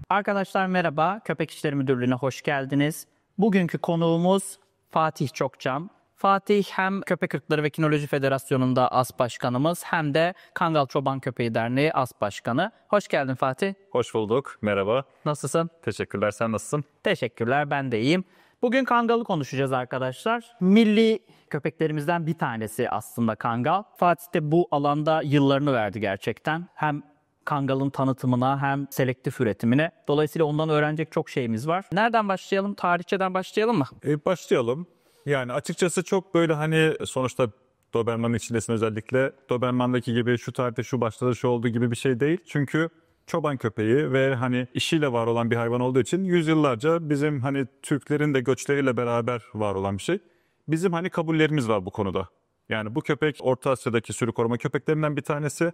Arkadaşlar merhaba, Köpek İşleri Müdürlüğü'ne hoş geldiniz. Bugünkü konuğumuz Fatih Çokcan. Fatih hem Köpek Irkları ve Kinoloji Federasyonu'nda AS Başkanımız hem de Kangal Çoban Köpeği Derneği AS Başkanı. Hoş geldin Fatih. Hoş bulduk, merhaba. Nasılsın? Teşekkürler, sen nasılsın? Teşekkürler, ben de iyiyim. Bugün Kangal'ı konuşacağız arkadaşlar. Milli köpeklerimizden bir tanesi aslında Kangal. Fatih de bu alanda yıllarını verdi gerçekten. Hem Kangal'ın tanıtımına hem selektif üretimine. Dolayısıyla ondan öğrenecek çok şeyimiz var. Nereden başlayalım? Tarihçeden başlayalım mı? Başlayalım. Yani açıkçası çok böyle sonuçta Doberman'ın içindesin özellikle. Doberman'daki gibi şu tarihte şu başladı şu oldu gibi bir şey değil. Çünkü çoban köpeği ve işiyle var olan bir hayvan olduğu için yüzyıllarca bizim Türklerin de göçleriyle beraber var olan bir şey. Bizim kabullerimiz var bu konuda. Yani bu köpek Orta Asya'daki sürü koruma köpeklerinden bir tanesi.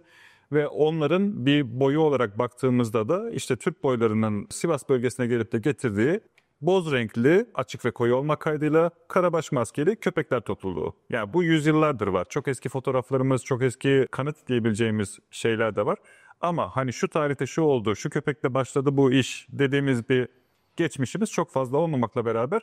Ve onların bir boyu olarak baktığımızda da işte Türk boylarının Sivas bölgesine gelip de getirdiği boz renkli, açık ve koyu olmak kaydıyla karabaş maskeli köpekler topluluğu. Yani bu yüzyıllardır var. Çok eski fotoğraflarımız, çok eski kanıt diyebileceğimiz şeyler de var. Ama şu tarihte şu oldu, şu köpekle başladı bu iş dediğimiz bir geçmişimiz çok fazla olmamakla beraber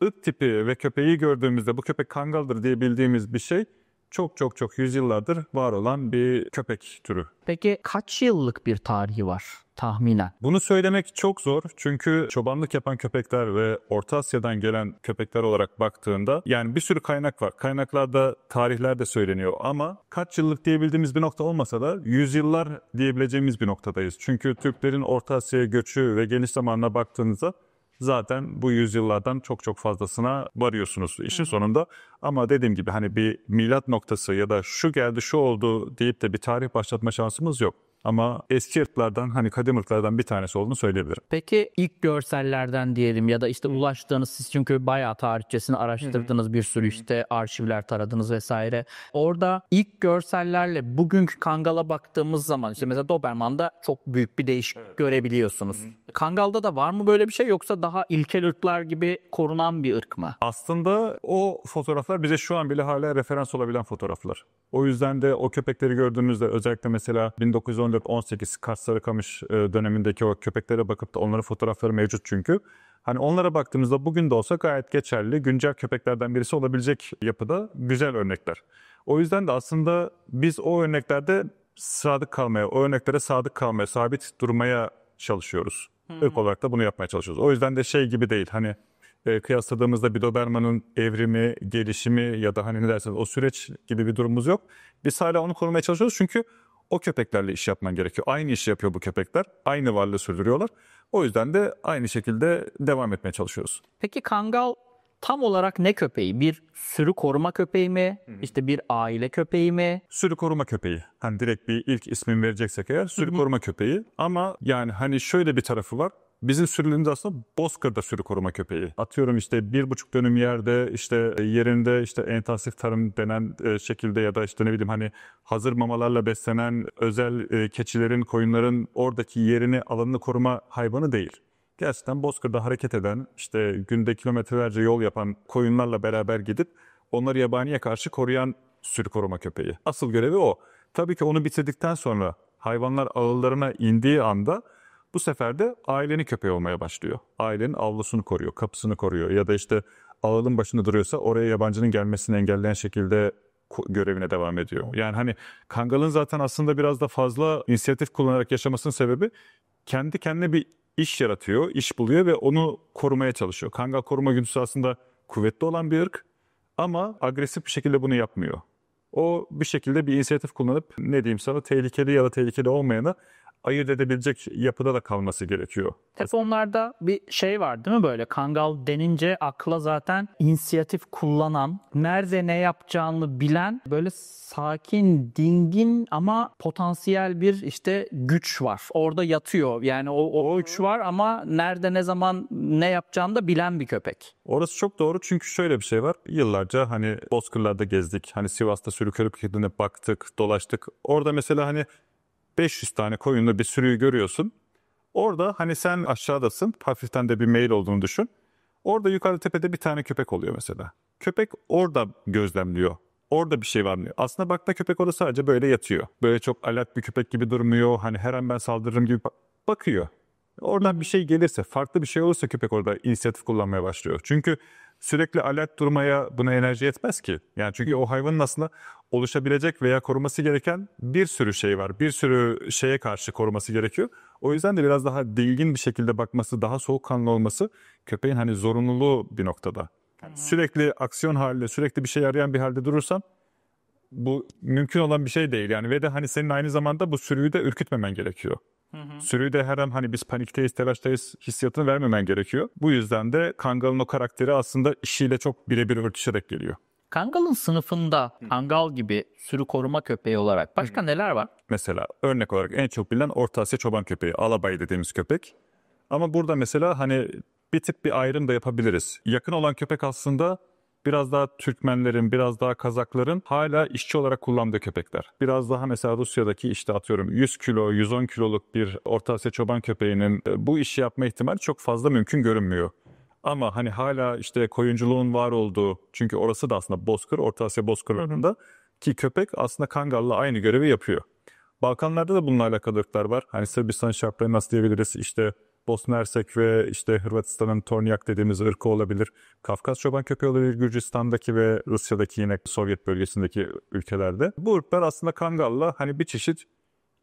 ırk tipi ve köpeği gördüğümüzde bu köpek Kangal'dır diye bildiğimiz bir şey çok yüzyıllardır var olan bir köpek türü. Peki kaç yıllık bir tarihi var tahminen? Bunu söylemek çok zor çünkü çobanlık yapan köpekler ve Orta Asya'dan gelen köpekler olarak baktığında yani bir sürü kaynak var. Kaynaklarda tarihler de söyleniyor ama kaç yıllık diyebildiğimiz bir nokta olmasa da yüzyıllar diyebileceğimiz bir noktadayız. Çünkü Türklerin Orta Asya'ya göçü ve geliş zamanına baktığınızda zaten bu yüzyıllardan çok fazlasına varıyorsunuz işin sonunda. Ama dediğim gibi bir milat noktası ya da şu geldi şu oldu deyip de bir tarih başlatma şansımız yok. Ama eski ırklardan kadim ırklardan bir tanesi olduğunu söyleyebilirim. Peki ilk görsellerden diyelim ya da işte ulaştığınız siz çünkü bayağı tarihçesini araştırdınız bir sürü işte arşivler taradınız vesaire. Orada ilk görsellerle bugünkü Kangal'a baktığımız zaman işte mesela Doberman'da çok büyük bir değişiklik görebiliyorsunuz. Kangal'da da var mı böyle bir şey yoksa daha ilkel ırklar gibi korunan bir ırk mı? Aslında o fotoğraflar bize şu an bile hala referans olabilen fotoğraflar. O yüzden de o köpekleri gördüğümüzde özellikle mesela 1914-18 Kars Sarıkamış dönemindeki o köpeklere bakıp da onların fotoğrafları mevcut çünkü. Onlara baktığımızda bugün de olsa gayet geçerli, güncel köpeklerden birisi olabilecek yapıda güzel örnekler. O yüzden de aslında biz o örneklerde sadık kalmaya, o örneklere sadık kalmaya, sabit durmaya çalışıyoruz. Irk olarak da bunu yapmaya çalışıyoruz. O yüzden de şey gibi değil kıyasladığımızda bir Doberman'ın evrimi, gelişimi ya da ne derseniz o süreç gibi bir durumumuz yok. Biz hala onu korumaya çalışıyoruz çünkü o köpeklerle iş yapman gerekiyor. Aynı işi yapıyor bu köpekler. Aynı varlığı sürdürüyorlar. O yüzden de aynı şekilde devam etmeye çalışıyoruz. Peki Kangal tam olarak ne köpeği? Bir sürü koruma köpeği mi? İşte bir aile köpeği mi? Sürü koruma köpeği. Direkt bir ilk ismini vereceksek eğer sürü koruma köpeği. Ama şöyle bir tarafı var. Bizim sürülerimiz aslında Bozkır'da sürü koruma köpeği. Atıyorum 1,5 dönüm yerde yerinde intensif tarım denen şekilde ya da hazır mamalarla beslenen özel keçilerin, koyunların oradaki yerini, alanını koruma hayvanı değil. Gerçekten Bozkır'da hareket eden, günde kilometrelerce yol yapan koyunlarla beraber gidip onları yabaniye karşı koruyan sürü koruma köpeği. Asıl görevi o. Tabii ki onu bitirdikten sonra hayvanlar ağıllarına indiği anda bu sefer de ailenin köpeği olmaya başlıyor. Ailenin avlusunu koruyor, kapısını koruyor ya da ağılın başında duruyorsa oraya yabancının gelmesini engelleyen şekilde görevine devam ediyor. Yani Kangal'ın zaten aslında biraz da fazla inisiyatif kullanarak yaşamasının sebebi kendi kendine bir iş yaratıyor, iş buluyor ve onu korumaya çalışıyor. Kangal koruma güdüsü aslında kuvvetli olan bir ırk ama agresif bir şekilde bunu yapmıyor. O bir şekilde bir inisiyatif kullanıp tehlikeli ya da tehlikeli olmayanı ayırt edebilecek yapıda da kalması gerekiyor. Telefonlarda bir şey var değil mi böyle? Kangal denince akla zaten inisiyatif kullanan, nerede ne yapacağını bilen, böyle sakin, dingin ama potansiyel bir güç var. Orada yatıyor. Yani o güç var ama nerede ne zaman ne yapacağını da bilen bir köpek. Orası çok doğru çünkü şöyle bir şey var. Yıllarca Bozkırlar'da gezdik. Sivas'ta sürü köpeklerine baktık, dolaştık. Orada mesela 500 tane koyunlu bir sürüyü görüyorsun. Orada sen aşağıdasın. Hafiften de bir meyil olduğunu düşün. Orada yukarı tepede bir tane köpek oluyor mesela. Köpek orada gözlemliyor. Orada bir şey var mı? Aslında baktığında köpek orada sadece böyle yatıyor. Böyle çok alert bir köpek gibi durmuyor. Her an ben saldırırım gibi bakıyor. Oradan bir şey gelirse, farklı bir şey olursa köpek orada inisiyatif kullanmaya başlıyor. Çünkü sürekli alert durmaya buna enerji yetmez ki. Yani çünkü o hayvanın aslında oluşabilecek veya koruması gereken bir sürü şey var. Bir sürü şeye karşı koruması gerekiyor. O yüzden de biraz daha dingin bir şekilde bakması, daha soğukkanlı olması köpeğin hani zorunluluğu bir noktada. Yani sürekli aksiyon halinde, sürekli bir şey arayan bir halde durursan bu mümkün olan bir şey değil. Yani ve de hani senin aynı zamanda bu sürüyü de ürkütmemen gerekiyor. Sürüyü de her an hani biz panikteyiz, telaştayız hissiyatını vermemen gerekiyor. Bu yüzden de Kangal'ın o karakteri aslında işiyle çok birebir örtüşerek geliyor. Kangal'ın sınıfında Kangal gibi sürü koruma köpeği olarak başka neler var? Mesela örnek olarak en çok bilinen Orta Asya çoban köpeği, alabay dediğimiz köpek. Ama burada mesela hani bir tık bir ayrım da yapabiliriz. Yakın olan köpek aslında biraz daha Türkmenlerin, biraz daha Kazakların hala işçi olarak kullandığı köpekler. Biraz daha mesela Rusya'daki işte atıyorum 100 kilo, 110 kiloluk bir Orta Asya çoban köpeğinin bu işi yapma ihtimali çok fazla mümkün görünmüyor. Ama hani hala işte koyunculuğun var olduğu, çünkü orası da aslında bozkır, Orta Asya bozkırlarında ki köpek aslında Kangal'la aynı görevi yapıyor. Balkanlarda da bununla alakalı ırklar var. Hani Sırbistan Şarpları nasıl diyebiliriz? İşte Bosna Hersek ve işte Hırvatistan'ın Tornyak dediğimiz ırkı olabilir. Kafkas çoban köpeği olabilir Gürcistan'daki ve Rusya'daki yine Sovyet bölgesindeki ülkelerde. Bu ırklar aslında Kangal'la hani bir çeşit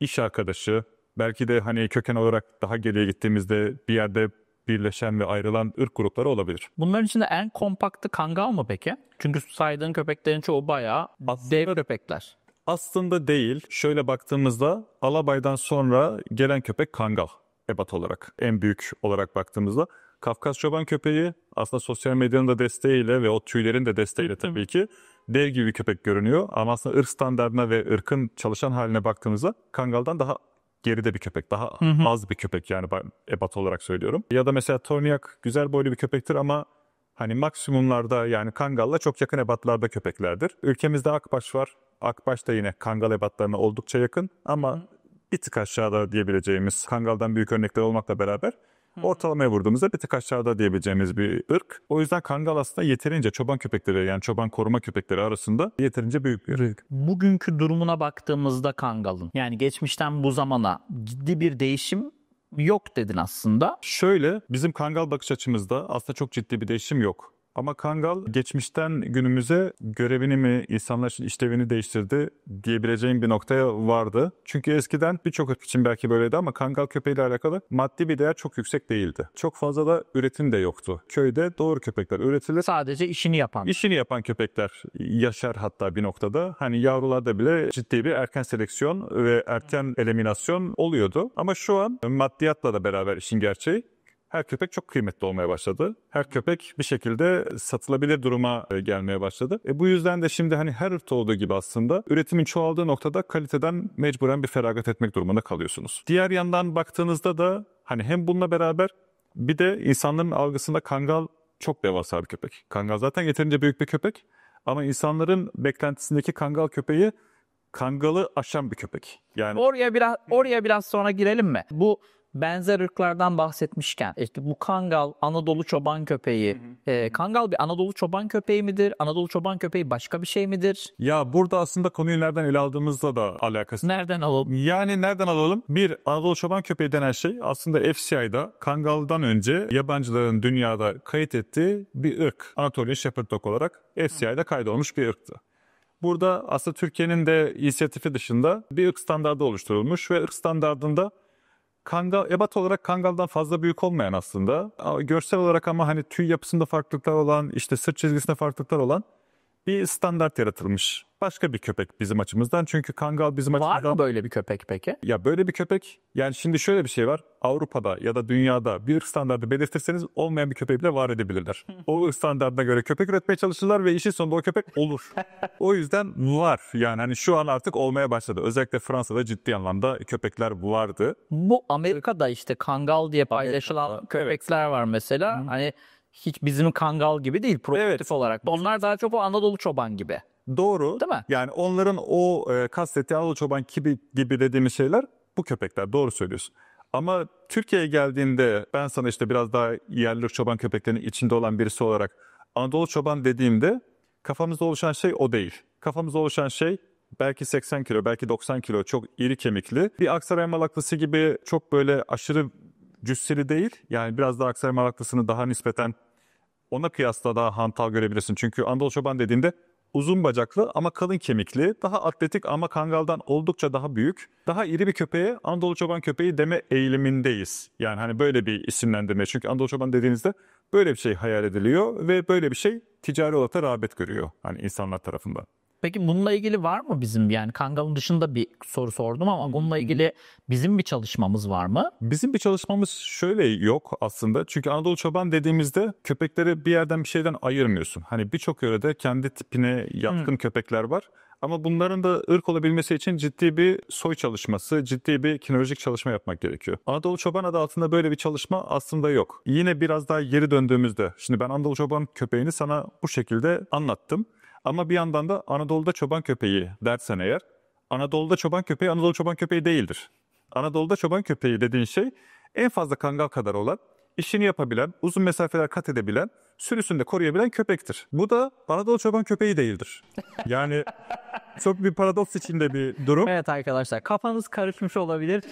iş arkadaşı, belki de hani köken olarak daha geriye gittiğimizde bir yerde birleşen ve ayrılan ırk grupları olabilir. Bunların içinde en kompaktı Kangal mı peki? Çünkü saydığın köpeklerin çoğu bayağı dev köpekler. Aslında değil. Şöyle baktığımızda alabaydan sonra gelen köpek Kangal ebat olarak. En büyük olarak baktığımızda. Kafkas çoban köpeği aslında sosyal medyanın da desteğiyle ve o tüylerin de desteğiyle tabii ki dev gibi bir köpek görünüyor. Ama aslında ırk standartına ve ırkın çalışan haline baktığımızda Kangal'dan daha geride bir köpek. Daha az bir köpek yani ebat olarak söylüyorum. Ya da mesela Tornyak güzel boylu bir köpektir ama hani maksimumlarda yani Kangal'la çok yakın ebatlarda köpeklerdir. Ülkemizde Akbaş var. Akbaş da yine Kangal ebatlarına oldukça yakın ama bir tık aşağıda diyebileceğimiz Kangal'dan büyük örnekler olmakla beraber ortalamaya vurduğumuzda bir tık aşağıda diyebileceğimiz bir ırk. O yüzden Kangal aslında yeterince çoban köpekleri yani çoban koruma köpekleri arasında yeterince büyük bir ırk. Bugünkü durumuna baktığımızda Kangal'ın yani geçmişten bu zamana ciddi bir değişim yok dedin aslında. Şöyle bizim Kangal bakış açımızda aslında çok ciddi bir değişim yok. Ama Kangal geçmişten günümüze görevini mi, insanlar için işlevini değiştirdi diyebileceğim bir noktaya vardı. Çünkü eskiden birçok ırk için belki böyleydi ama Kangal köpeğiyle alakalı maddi bir değer çok yüksek değildi. Çok fazla da üretim de yoktu. Köyde doğru köpekler üretilir. Sadece işini yapan. İşini yapan köpekler yaşar hatta bir noktada. Hani yavrularda bile ciddi bir erken seleksiyon ve erken eliminasyon oluyordu. Ama şu an maddiyatla da beraber işin gerçeği her köpek çok kıymetli olmaya başladı. Her köpek bir şekilde satılabilir duruma gelmeye başladı. Bu yüzden de şimdi hani her ırkta olduğu gibi aslında üretimin çoğaldığı noktada kaliteden mecburen bir feragat etmek durumunda kalıyorsunuz. Diğer yandan baktığınızda da hani hem bununla beraber bir de insanların algısında Kangal çok devasa bir köpek. Kangal zaten yeterince büyük bir köpek ama insanların beklentisindeki Kangal köpeği Kangal'ı aşan bir köpek. Yani Oraya biraz sonra girelim mi? Bu benzer ırklardan bahsetmişken işte bu Kangal Anadolu çoban köpeği. Kangal bir Anadolu çoban köpeği midir? Anadolu çoban köpeği başka bir şey midir? ya burada aslında konuyu nereden ele aldığımızda da alakası. Nereden alalım? Yani nereden alalım? Bir, Anadolu çoban köpeği denen şey aslında FCI'da Kangal'dan önce yabancıların dünyada kayıt ettiği bir ırk. Anatolian Shepherd Dog olarak FCI'da kaydolmuş bir ırktı. Burada aslında Türkiye'nin de inisiyatifi dışında bir ırk standardı oluşturulmuş ve ırk standardında Kangal, ebat olarak Kangal'dan fazla büyük olmayan aslında, görsel olarak ama hani tüy yapısında farklılıklar olan, işte sırt çizgisinde farklılıklar olan bir standart yaratılmış. Başka bir köpek bizim açımızdan. Çünkü Kangal bizim Var açımızdan... mı böyle bir köpek peki? Ya böyle bir köpek, yani şimdi şöyle bir şey var. Avrupa'da ya da dünyada bir ırk standardı belirtirseniz olmayan bir köpeği bile var edebilirler. O ırk standartına göre köpek üretmeye çalışırlar ve işin sonunda o köpek olur. O yüzden var. Yani hani şu an artık olmaya başladı. Özellikle Fransa'da ciddi anlamda köpekler vardı. Bu Amerika'da işte Kangal diye paylaşılan köpekler var mesela. Hani hiç bizim Kangal gibi değil prototip olarak. Onlar daha çok o Anadolu çoban gibi. Doğru. Değil mi? Yani onların o kastettiği Anadolu çoban gibi dediğimiz şeyler bu köpekler. Doğru söylüyorsun. Ama Türkiye'ye geldiğinde ben sana işte biraz daha yerli çoban köpeklerinin içinde olan birisi olarak Anadolu çoban dediğimde kafamızda oluşan şey o değil. Kafamızda oluşan şey belki 80 kilo, belki 90 kilo çok iri kemikli. Bir Aksaray Malaklısı gibi çok böyle aşırı cüsseli değil. Yani biraz daha Aksaray Malaklısını daha nispeten ona kıyasla daha hantal görebilirsin. Çünkü Anadolu çoban dediğinde uzun bacaklı ama kalın kemikli, daha atletik ama kangaldan oldukça daha büyük, daha iri bir köpeğe Anadolu çoban köpeği deme eğilimindeyiz. Yani hani böyle bir isimlendirme. Çünkü Anadolu çoban dediğinizde böyle bir şey hayal ediliyor ve böyle bir şey ticari olarak da rağbet görüyor hani insanlar tarafından. Peki bununla ilgili var mı bizim, yani Kangal'ın dışında bir soru sordum ama bununla ilgili bizim bir çalışmamız var mı? Bizim bir çalışmamız şöyle yok aslında. Çünkü Anadolu çoban dediğimizde köpekleri bir yerden bir şeyden ayırmıyorsun. Hani birçok yörede kendi tipine yatkın köpekler var. Ama bunların da ırk olabilmesi için ciddi bir soy çalışması, ciddi bir kinolojik çalışma yapmak gerekiyor. Anadolu çoban adı altında böyle bir çalışma aslında yok. Yine biraz daha geri döndüğümüzde, şimdi ben Anadolu çoban köpeğini sana bu şekilde anlattım. Ama bir yandan da Anadolu'da çoban köpeği dersen eğer, Anadolu'da çoban köpeği Anadolu çoban köpeği değildir. Anadolu'da çoban köpeği dediğin şey en fazla kangal kadar olan, işini yapabilen, uzun mesafeler kat edebilen, sürüsünü de koruyabilen köpektir. Bu da Anadolu çoban köpeği değildir. Yani çok bir paradoks içinde bir durum. Evet arkadaşlar, kafanız karışmış olabilir.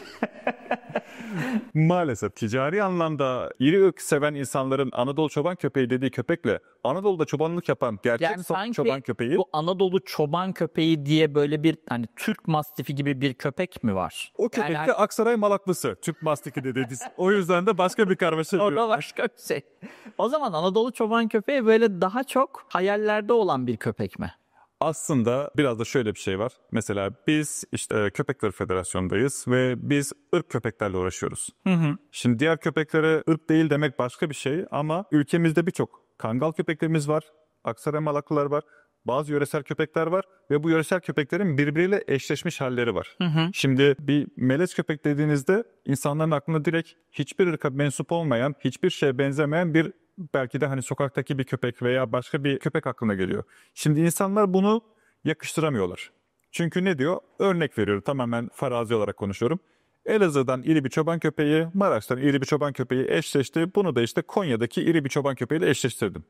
Maalesef ticari anlamda iri ırk seven insanların Anadolu çoban köpeği dediği köpekle Anadolu'da çobanlık yapan gerçek Yani sanki çoban köpeği, bu Anadolu çoban köpeği diye böyle bir hani Türk mastifi gibi bir köpek mi var? o köpek Yani de Aksaray Malaklısı. Türk Mastiki dediğimiz. O yüzden de başka bir karmaşa. orada başka bir şey. O zaman Anadolu çoban köpeği böyle daha çok hayallerde olan bir köpek mi? Aslında biraz da şöyle bir şey var. Mesela biz işte Köpekler Federasyonu'ndayız ve biz ırk köpeklerle uğraşıyoruz. Şimdi diğer köpeklere ırk değil demek başka bir şey ama ülkemizde birçok kangal köpeklerimiz var, Aksaray Malaklılar var, bazı yöresel köpekler var ve bu yöresel köpeklerin birbiriyle eşleşmiş halleri var. Şimdi bir melez köpek dediğinizde insanların aklına direkt hiçbir ırka mensup olmayan, hiçbir şeye benzemeyen bir belki de hani sokaktaki bir köpek veya başka bir köpek aklına geliyor. Şimdi insanlar bunu yakıştıramıyorlar. Çünkü ne diyor? Örnek veriyorum, tamamen farazi olarak konuşuyorum. Elazığ'dan iri bir çoban köpeği, Maraş'tan iri bir çoban köpeği eşleşti. Bunu da işte Konya'daki iri bir çoban köpeğiyle eşleştirdim.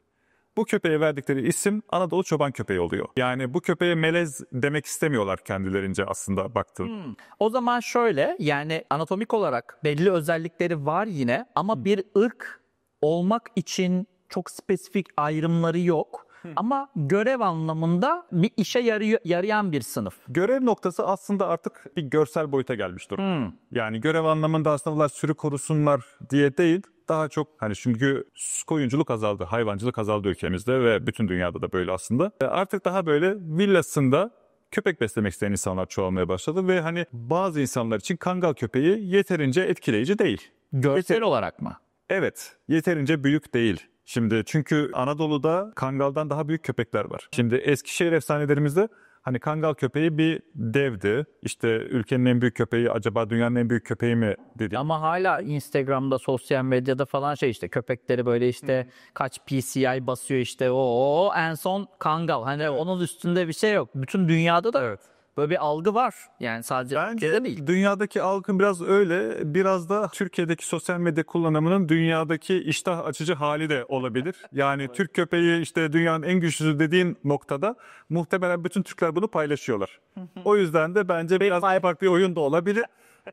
Bu köpeğe verdikleri isim Anadolu çoban köpeği oluyor. Yani bu köpeğe melez demek istemiyorlar kendilerince aslında baktığın. O zaman şöyle, yani anatomik olarak belli özellikleri var yine ama bir ırk olmak için çok spesifik ayrımları yok. Ama görev anlamında bir işe yarayan bir sınıf. Görev noktası aslında artık bir görsel boyuta gelmiş durumda. Yani görev anlamında aslında bunlar sürü korusunlar diye değil, daha çok hani çünkü koyunculuk azaldı, hayvancılık azaldı ülkemizde ve bütün dünyada da böyle aslında. Artık daha böyle villasında köpek beslemek isteyen insanlar çoğalmaya başladı ve hani bazı insanlar için kangal köpeği yeterince etkileyici değil. Görsel olarak mı? Evet, yeterince büyük değil. Şimdi çünkü Anadolu'da kangaldan daha büyük köpekler var. Şimdi Eskişehir efsanelerimizde hani kangal köpeği bir devdi. İşte ülkenin en büyük köpeği acaba dünyanın en büyük köpeği mi dedi. Ama hala Instagram'da, sosyal medyada falan şey işte köpekleri böyle işte kaç PCI basıyor işte o en son kangal. Hani onun üstünde bir şey yok. Bütün dünyada da böyle bir algı var. Yani sadece Türkiye'de değil. Dünyadaki algı biraz öyle, biraz da Türkiye'deki sosyal medya kullanımının dünyadaki iştah açıcı hali de olabilir. Yani Türk köpeği işte dünyanın en güçlüsü dediğin noktada muhtemelen bütün Türkler bunu paylaşıyorlar. O yüzden de bence biraz farklı bir oyun da olabilir.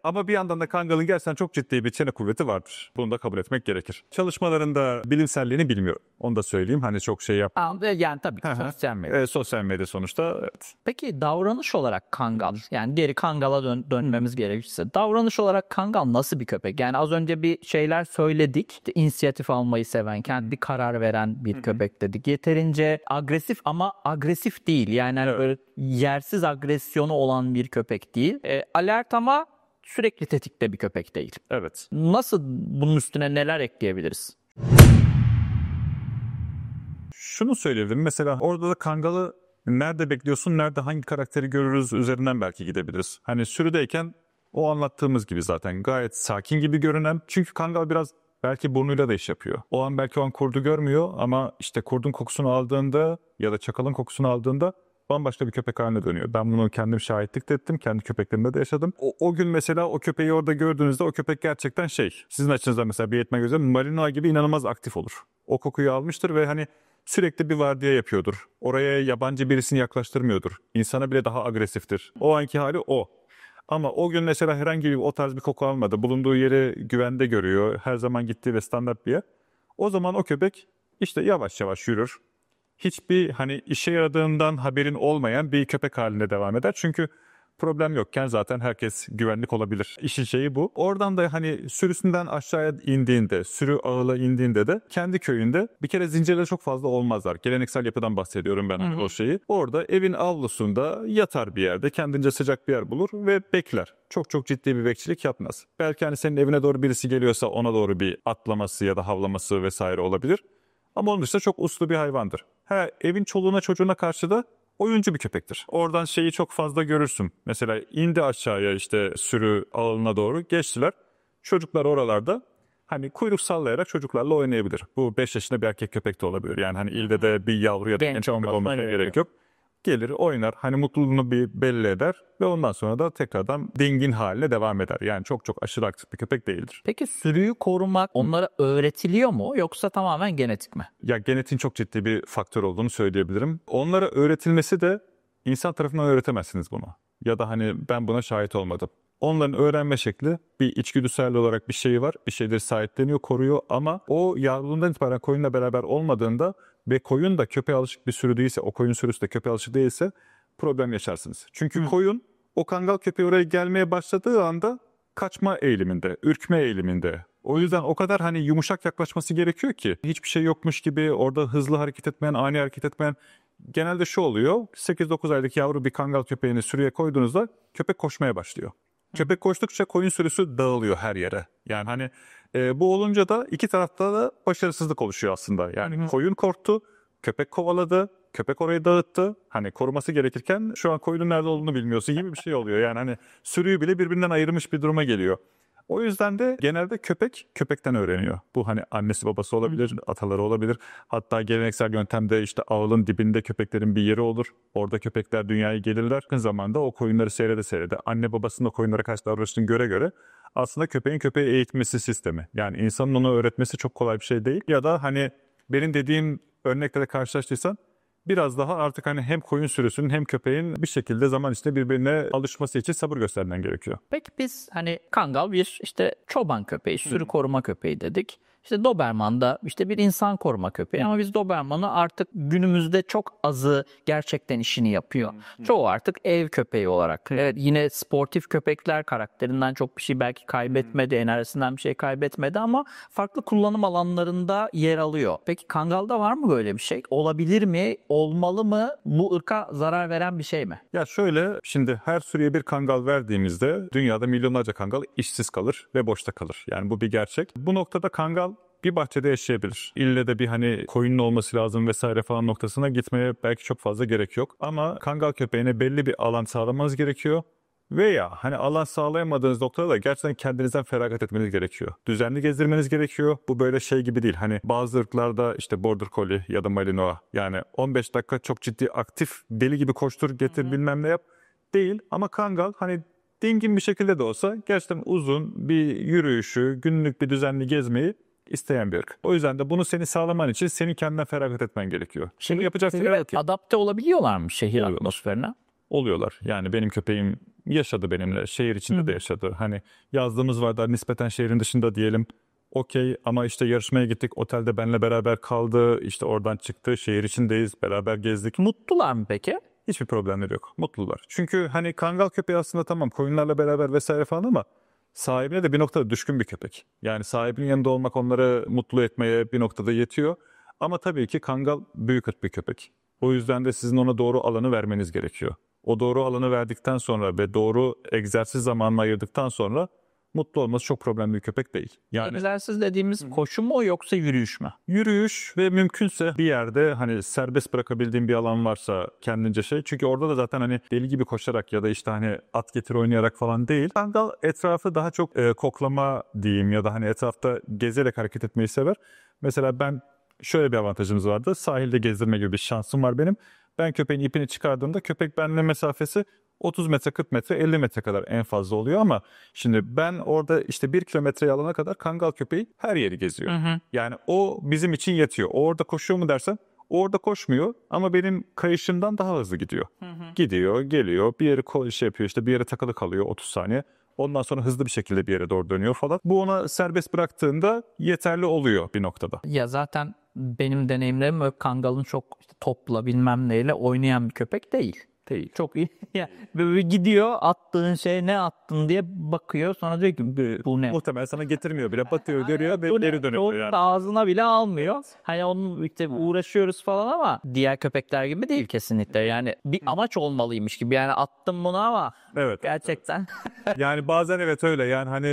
Ama bir yandan da kangalın gerçekten çok ciddi bir çene kuvveti vardır. Bunu da kabul etmek gerekir. Çalışmalarında bilimselliğini bilmiyorum. Onu da söyleyeyim. Hani çok şey yap. Yani tabii ki sosyal medya. Sosyal medya sonuçta. Evet. Peki davranış olarak kangal, yani geri kangala dönmemiz gerekirse davranış olarak kangal nasıl bir köpek? Yani az önce bir şeyler söyledik. İşte inisiyatif almayı seven, kendi karar veren bir köpek dedik. Yeterince agresif ama agresif değil. Yani hani böyle yersiz agresyonu olan bir köpek değil. Alert ama sürekli tetikte bir köpek değil. Evet. Nasıl, bunun üstüne neler ekleyebiliriz? Şunu söyleyebilirim. Mesela orada da kangalı nerede bekliyorsun, nerede hangi karakteri görürüz üzerinden belki gidebiliriz. Hani sürüdeyken o anlattığımız gibi zaten gayet sakin gibi görünen. Çünkü kangal biraz belki burnuyla da iş yapıyor. O an belki o an kurdu görmüyor ama işte kurdun kokusunu aldığında ya da çakalın kokusunu aldığında bambaşka bir köpek haline dönüyor. Ben bunu kendim şahitlik de ettim. Kendi köpeklerimde de yaşadım. O gün mesela o köpeği orada gördüğünüzde o köpek gerçekten sizin açınızdan mesela bir eğitmen gözü Malinois gibi inanılmaz aktif olur. O kokuyu almıştır ve hani sürekli bir vardiya yapıyordur. Oraya yabancı birisini yaklaştırmıyordur. İnsana bile daha agresiftir. O anki hali o. Ama o gün mesela herhangi bir o tarz bir koku almadı. Bulunduğu yeri güvende görüyor. Her zaman gittiği ve standart bir yer. O zaman o köpek işte yavaş yavaş yürür. Hiçbir hani işe yaradığından haberin olmayan bir köpek halinde devam eder. Çünkü problem yokken zaten herkes güvenlik olabilir. İşin şeyi bu. Oradan da hani sürüsünden aşağıya indiğinde, sürü ağına indiğinde de kendi köyünde bir kere zincirle çok fazla olmazlar. Geleneksel yapıdan bahsediyorum ben o şeyi. Orada evin avlusunda yatar bir yerde, kendince sıcak bir yer bulur ve bekler. Çok çok ciddi bir bekçilik yapmaz. Belki hani senin evine doğru birisi geliyorsa ona doğru bir atlaması ya da havlaması vesaire olabilir. Ama onun dışında çok uslu bir hayvandır. Evin çoluğuna çocuğuna karşı da oyuncu bir köpektir. Oradan şeyi çok fazla görürsün. Mesela indi aşağıya işte sürü ağına doğru geçtiler. Çocuklar oralarda hani kuyruk sallayarak çocuklarla oynayabilir. Bu 5 yaşında bir erkek köpek de olabilir. Yani hani ilde de bir yavru ya da Genç genç olmasına olmasına gerek gerek yok. Gelir oynar hani mutluluğunu bir belli eder ve ondan sonra da tekrardan dingin haline devam eder. Yani çok çok aşırı aktif bir köpek değildir. Peki sürüyü korumak onlara öğretiliyor mu yoksa tamamen genetik mi? Ya genetiğin çok ciddi bir faktör olduğunu söyleyebilirim. Onlara öğretilmesi de insan tarafından öğretemezsiniz bunu. Ya da hani ben buna şahit olmadım. Onların öğrenme şekli bir içgüdüsel olarak bir şeyi var. Bir şeyleri sahipleniyor, koruyor ama o yavruluğundan itibaren koyunla beraber olmadığında ve koyun da köpeğe alışık bir sürü değilse, o koyun sürüsü de köpeğe alışık değilse problem yaşarsınız. Çünkü koyun o kangal köpeği oraya gelmeye başladığı anda kaçma eğiliminde, ürkme eğiliminde. O yüzden o kadar hani yumuşak yaklaşması gerekiyor ki hiçbir şey yokmuş gibi orada hızlı hareket etmeyen, ani hareket etmeyen. Genelde şu oluyor, 8-9 aylık yavru bir kangal köpeğini sürüye koyduğunuzda köpek koşmaya başlıyor. Köpek koştukça koyun sürüsü dağılıyor her yere. Yani hani bu olunca da iki tarafta da başarısızlık oluşuyor aslında. Yani koyun korktu, köpek kovaladı, köpek orayı dağıttı. Hani koruması gerekirken şu an koyunun nerede olduğunu bilmiyorsun gibi bir şey oluyor. Yani hani sürüyü bile birbirinden ayırmış bir duruma geliyor. O yüzden de genelde köpek köpekten öğreniyor. Bu hani annesi babası olabilir, ataları olabilir. Hatta geleneksel yöntemde işte ağılın dibinde köpeklerin bir yeri olur. Orada köpekler dünyaya gelirler. Yakın zamanda o koyunları seyrede anne babasının o koyunlara karşı davranışını göre aslında köpeğin köpeği eğitmesi sistemi. Yani insanın onu öğretmesi çok kolay bir şey değil. Ya da hani benim dediğim örnekle de karşılaştıysan biraz daha artık hani hem koyun sürüsünün hem köpeğin bir şekilde zaman içinde birbirine alışması için sabır göstermen gerekiyor. Peki biz hani Kangal bir işte çoban köpeği, sürü koruma köpeği dedik. İşte Doberman da işte bir insan koruma köpeği ama biz Doberman'ı artık günümüzde çok azı gerçekten işini yapıyor. Çoğu artık ev köpeği olarak. Evet yine sportif köpekler karakterinden çok bir şey belki kaybetmedi, enerjisinden bir şey kaybetmedi ama farklı kullanım alanlarında yer alıyor. Peki Kangal'da var mı böyle bir şey? Olabilir mi? Olmalı mı? Bu ırka zarar veren bir şey mi? Ya şöyle şimdi her sürüye bir kangal verdiğimizde dünyada milyonlarca kangal işsiz kalır ve boşta kalır. Yani bu bir gerçek. Bu noktada kangal bir bahçede yaşayabilir. İlle de bir hani koyunun olması lazım vesaire falan noktasına gitmeye belki çok fazla gerek yok. Ama kangal köpeğine belli bir alan sağlamanız gerekiyor. Veya hani alan sağlayamadığınız noktada da gerçekten kendinizden feragat etmeniz gerekiyor. Düzenli gezdirmeniz gerekiyor. Bu böyle şey gibi değil. Hani bazı ırklarda işte Border Collie ya da Malinois yani 15 dakika çok ciddi aktif deli gibi koştur getir bilmem ne yap değil. Ama Kangal hani dingin bir şekilde de olsa gerçekten uzun bir yürüyüşü, günlük bir düzenli gezmeyi isteyen bir ırk. O yüzden de bunu seni sağlaman için senin kendinden feragat etmen gerekiyor. Şimdi yapacaksın ki Adapte olabiliyorlar mı şehir atmosferine? oluyorlar. Yani benim köpeğim yaşadı benimle. Şehir içinde de yaşadı. Hani yazdığımız vardı nispeten şehrin dışında diyelim. Okey ama işte yarışmaya gittik. Otelde benimle beraber kaldı. İşte oradan çıktı. Şehir içindeyiz. Beraber gezdik. Mutlular mı peki? Hiçbir problemleri yok. Mutlular. Çünkü hani kangal köpeği aslında tamam koyunlarla beraber vesaire falan ama sahibine de bir noktada düşkün bir köpek. Yani sahibinin yanında olmak onları mutlu etmeye bir noktada yetiyor. Ama tabii ki kangal büyük ırk bir köpek. O yüzden de sizin ona doğru alanı vermeniz gerekiyor. O doğru alanı verdikten sonra ve doğru egzersiz zamanını ayırdıktan sonra mutlu olması çok problemli bir köpek değil. Yani Egzersiz dediğimiz koşu mu yoksa yürüyüş mü? yürüyüş ve mümkünse bir yerde hani serbest bırakabildiğim bir alan varsa kendince şey. Çünkü orada da zaten hani deli gibi koşarak ya da işte hani at getir oynayarak falan değil. Kangal etrafı daha çok koklama diyeyim ya da hani etrafta gezerek hareket etmeyi sever. Mesela ben şöyle bir avantajımız vardı. Sahilde gezdirme gibi bir şansım var benim. Ben köpeğin ipini çıkardığımda köpek benimle mesafesi 30 metre, 40 metre, 50 metre kadar en fazla oluyor ama şimdi ben orada işte 1 kilometreyi alana kadar kangal köpeği her yeri geziyor. Yani o bizim için yetiyor. O orada koşuyor mu dersen Orada koşmuyor ama benim kayışımdan daha hızlı gidiyor. Gidiyor, geliyor, bir yere şey yapıyor, işte bir yere takılı kalıyor 30 saniye. Ondan sonra hızlı bir şekilde bir yere doğru dönüyor falan. Bu ona serbest bıraktığında yeterli oluyor bir noktada. Ya zaten benim deneyimlerim böyle Kangal'ın çok işte topla bilmem neyle oynayan bir köpek değil. Değil. Çok iyi. Ya böyle gidiyor, attığın şey ne attın diye bakıyor, sonra diyor ki bu ne? Muhtemelen sana getirmiyor bile. Batıyor, görüyor ve Bu ne? geri dönüyor Onu yani. da ağzına bile almıyor. Hani onun işte uğraşıyoruz falan ama diğer köpekler gibi değil kesinlikle. Yani bir amaç olmalıymış gibi. Yani attım bunu ama Evet. gerçekten Yani bazen evet öyle. Yani hani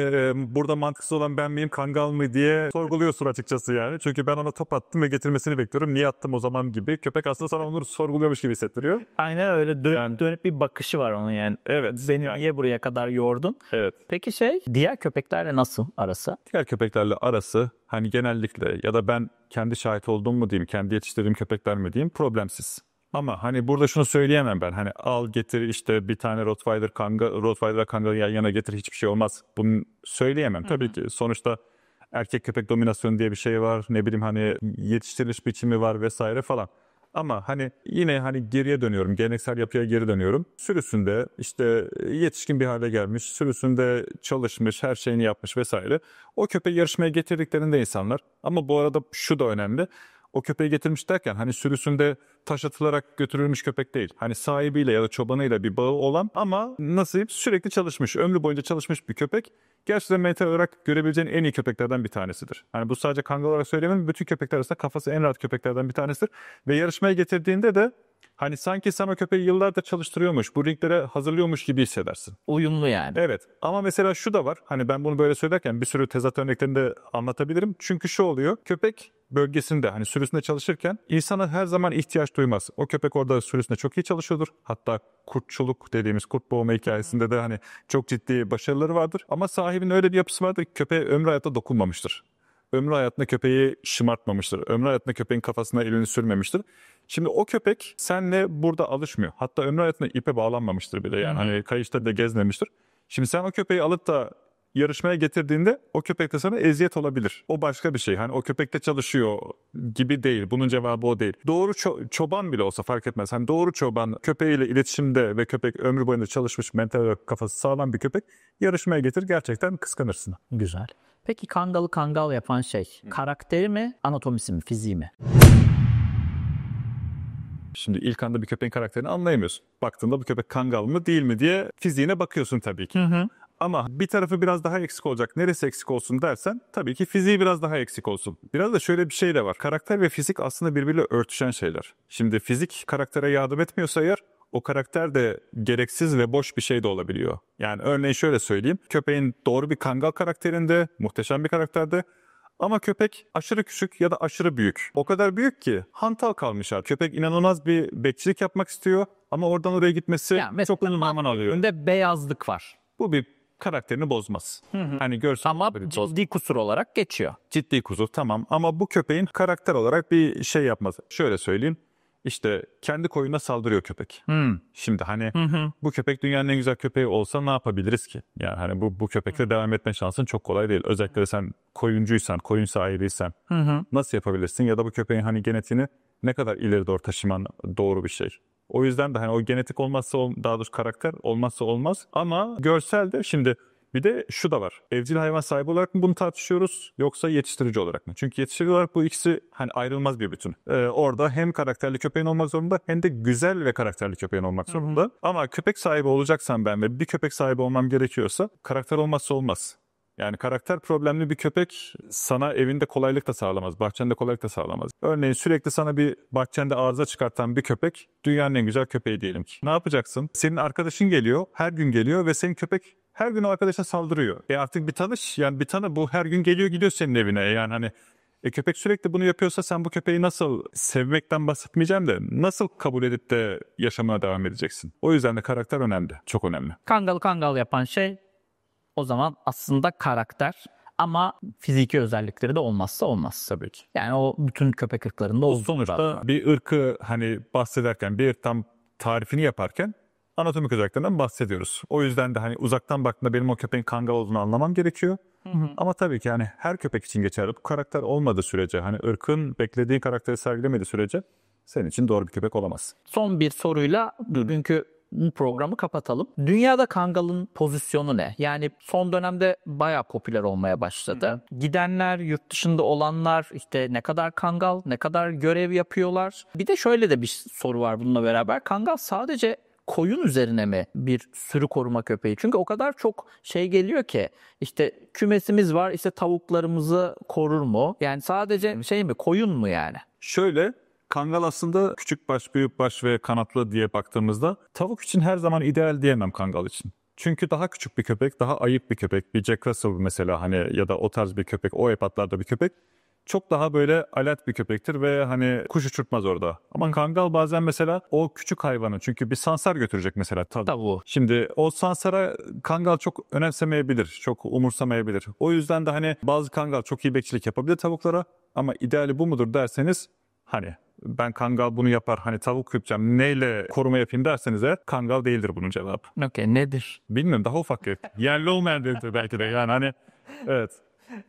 burada mantıksız olan ben miyim, Kangal mı diye sorguluyorsun açıkçası yani. Çünkü ben ona top attım ve getirmesini bekliyorum. Niye attım o zaman gibi. Köpek aslında sana onu sorguluyormuş gibi hissettiriyor. aynen öyle dönüp bir bakışı var onun yani. Evet. Beni niye buraya kadar yordun? Evet. Peki diğer köpeklerle nasıl arası? Diğer köpeklerle arası hani genellikle ya da ben kendi şahit olduğum mu diyeyim, kendi yetiştirdiğim köpekler mi diyeyim, problemsiz. Ama hani burada şunu söyleyemem ben. Hani al getir işte bir tane Rottweiler Kangal yan yana getir, hiçbir şey olmaz. Bunu söyleyemem. Tabii ki sonuçta erkek köpek dominasyonu diye bir şey var. Ne bileyim hani yetiştiriliş biçimi var vesaire falan. Ama hani yine hani geriye dönüyorum. Geleneksel yapıya geri dönüyorum. Sürüsünde işte yetişkin bir hale gelmiş. Sürüsünde çalışmış, her şeyini yapmış vesaire. O köpeği yarışmaya getirdiklerinde insanlar. Ama bu arada şu da önemli. O köpeği getirmiş derken hani sürüsünde taş atılarak götürülmüş köpek değil. Hani sahibiyle ya da çobanıyla bir bağı olan ama nasip sürekli çalışmış, ömrü boyunca çalışmış bir köpek. Gerçekten mental olarak görebileceğin en iyi köpeklerden bir tanesidir. Hani bu sadece Kangal olarak söyleyemem, bütün köpekler arasında kafası en rahat köpeklerden bir tanesidir. Ve yarışmaya getirdiğinde de hani sanki sen o köpeği yıllardır çalıştırıyormuş, bu ringlere hazırlıyormuş gibi hissedersin. Uyumlu yani. Evet ama mesela şu da var. Hani ben bunu böyle söylerken bir sürü tezat örneklerini de anlatabilirim. Çünkü şu oluyor. Köpek bölgesinde hani sürüsünde çalışırken insana her zaman ihtiyaç duymaz. O köpek orada sürüsünde çok iyi çalışıyordur. Hatta kurtçuluk dediğimiz kurt boğma hikayesinde de hani çok ciddi başarıları vardır. Ama sahibinin öyle bir yapısı vardır ki köpeğe ömrü hayatta dokunmamıştır. Ömrü hayatında köpeği şımartmamıştır. Ömrü hayatında köpeğin kafasına elini sürmemiştir. Şimdi o köpek senle burada alışmıyor. Hatta ömrü hayatında ipe bağlanmamıştır bile. Yani hani kayışta da gezmemiştir. Şimdi sen o köpeği alıp da yarışmaya getirdiğinde o köpek de sana eziyet olabilir. O başka bir şey. Hani o köpekte çalışıyor gibi değil. Bunun cevabı o değil. Doğru çoban bile olsa fark etmez. Hani doğru çoban köpeğiyle iletişimde ve köpek ömrü boyunca çalışmış, mental olarak kafası sağlam bir köpek yarışmaya getir, gerçekten kıskanırsın. Güzel. Peki Kangal'ı Kangal yapan karakteri mi, anatomisi mi, fiziği mi? Şimdi ilk anda bir köpeğin karakterini anlayamıyorsun. Baktığında bu köpek Kangal mı değil mi diye fiziğine bakıyorsun tabii ki. Ama bir tarafı biraz daha eksik olacak. Neresi eksik olsun dersen tabii ki fiziği biraz daha eksik olsun. Biraz da şöyle bir şey de var. Karakter ve fizik aslında birbiriyle örtüşen şeyler. Şimdi fizik karaktere yardım etmiyorsa eğer o karakter de gereksiz ve boş bir şey de olabiliyor. Yani örneğin şöyle söyleyeyim. Köpeğin doğru bir Kangal karakterinde, muhteşem bir karakterde. Ama köpek aşırı küçük ya da aşırı büyük. O kadar büyük ki hantal kalmışlar. Köpek inanılmaz bir bekçilik yapmak istiyor ama oradan oraya gitmesi Yani çok uzun zaman alıyor. Önde beyazlık var. Bu bir karakterini bozmaz. Hani görsel Ama ciddi kusur olarak geçiyor. ciddi kuzu tamam ama bu köpeğin karakter olarak bir şey yapmaz. Şöyle söyleyeyim. İşte kendi koyuna saldırıyor köpek. Şimdi hani bu köpek dünyanın en güzel köpeği olsa ne yapabiliriz ki? Yani hani bu köpekle devam etme şansın çok kolay değil. Özellikle sen koyuncuysan, koyun sahibiysen nasıl yapabilirsin? Ya da bu köpeğin hani genetiğini ne kadar ileri doğru taşıman doğru bir şey. O yüzden de hani o genetik olmazsa daha doğrusu karakter olmazsa olmaz. Ama görsel de şimdi bir de şu da var. Evcil hayvan sahibi olarak mı bunu tartışıyoruz yoksa yetiştirici olarak mı? Çünkü yetiştirici olarak bu ikisi hani ayrılmaz bir bütün. Orada hem karakterli köpeğin olmak zorunda hem de güzel ve karakterli köpeğin olmak zorunda. Ama köpek sahibi olacaksan ben ve bir köpek sahibi olmam gerekiyorsa karakter olmazsa olmaz. Yani karakter problemli bir köpek sana evinde kolaylık da sağlamaz, bahçende kolaylık da sağlamaz. Örneğin sürekli sana bir bahçende arıza çıkartan bir köpek dünyanın en güzel köpeği diyelim ki. Ne yapacaksın? Senin arkadaşın geliyor, her gün geliyor ve senin köpek her gün o arkadaşına saldırıyor. Artık bir tanış, yani bir tanı, bu her gün geliyor gidiyor senin evine. Yani hani köpek sürekli bunu yapıyorsa sen bu köpeği nasıl, sevmekten bahsetmeyeceğim de nasıl kabul edip de yaşamaya devam edeceksin? O yüzden de karakter önemli, çok önemli. Kangal yapan o zaman aslında karakter ama fiziki özellikleri de olmazsa olmaz. Tabii ki. Yani o bütün köpek ırklarında olduğu Sonuçta bir ırkı hani bahsederken, bir ırktan tarifini yaparken anatomik özelliklerinden bahsediyoruz. O yüzden de hani uzaktan baktığında benim o köpeğin Kangal olduğunu anlamam gerekiyor. Ama tabii ki yani her köpek için geçerli. Bu karakter olmadığı sürece, hani ırkın beklediği karakteri sergilemediği sürece senin için doğru bir köpek olamaz. Son bir soruyla bugünkü programı kapatalım. Dünyada Kangal'ın pozisyonu ne? Yani son dönemde bayağı popüler olmaya başladı. Gidenler, yurt dışında olanlar işte ne kadar Kangal, ne kadar görev yapıyorlar? Bir de şöyle de bir soru var bununla beraber. Kangal sadece koyun üzerine mi bir sürü koruma köpeği? Çünkü o kadar çok şey geliyor ki işte kümesimiz var, işte tavuklarımızı korur mu? Yani sadece şey mi, koyun mu yani? Şöyle, Kangal aslında küçük baş, büyük baş ve kanatlı diye baktığımızda tavuk için her zaman ideal diyemem Kangal için. Çünkü daha küçük bir köpek, daha ayık bir köpek, bir Jack Russell mesela hani ya da o tarz bir köpek, o ebatlarda bir köpek çok daha böyle alert bir köpektir ve hani kuş uçurtmaz orada. Ama Kangal bazen mesela o küçük hayvanı, çünkü bir sansar götürecek mesela Tavuğu. Şimdi o sansara Kangal çok önemsemeyebilir, çok umursamayabilir. O yüzden de hani bazı Kangal çok iyi bekçilik yapabilir tavuklara ama ideali bu mudur derseniz hani ben Kangal bunu yapar hani tavuk yapacağım neyle koruma yapayım derseniz eğer Kangal değildir bunun cevabı. Okey, nedir? Bilmiyorum, daha ufak bir yerli olmayan değildir belki de yani hani evet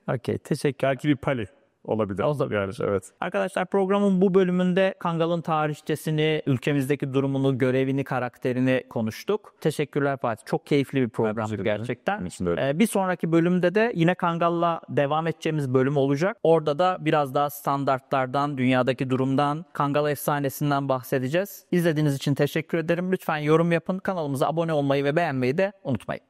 Okey, teşekkür. belki bir pali olabilir. Olabilir. Yani, evet. Arkadaşlar, programın bu bölümünde Kangal'ın tarihçesini, ülkemizdeki durumunu, görevini, karakterini konuştuk. Teşekkürler Fatih. Çok keyifli bir programdı teşekkür ederim. gerçekten. Benim için de öyle. Bir sonraki bölümde de yine Kangal'la devam edeceğimiz bölüm olacak. Orada da biraz daha standartlardan, dünyadaki durumdan, Kangal efsanesinden bahsedeceğiz. İzlediğiniz için teşekkür ederim. Lütfen yorum yapın, kanalımıza abone olmayı ve beğenmeyi de unutmayın.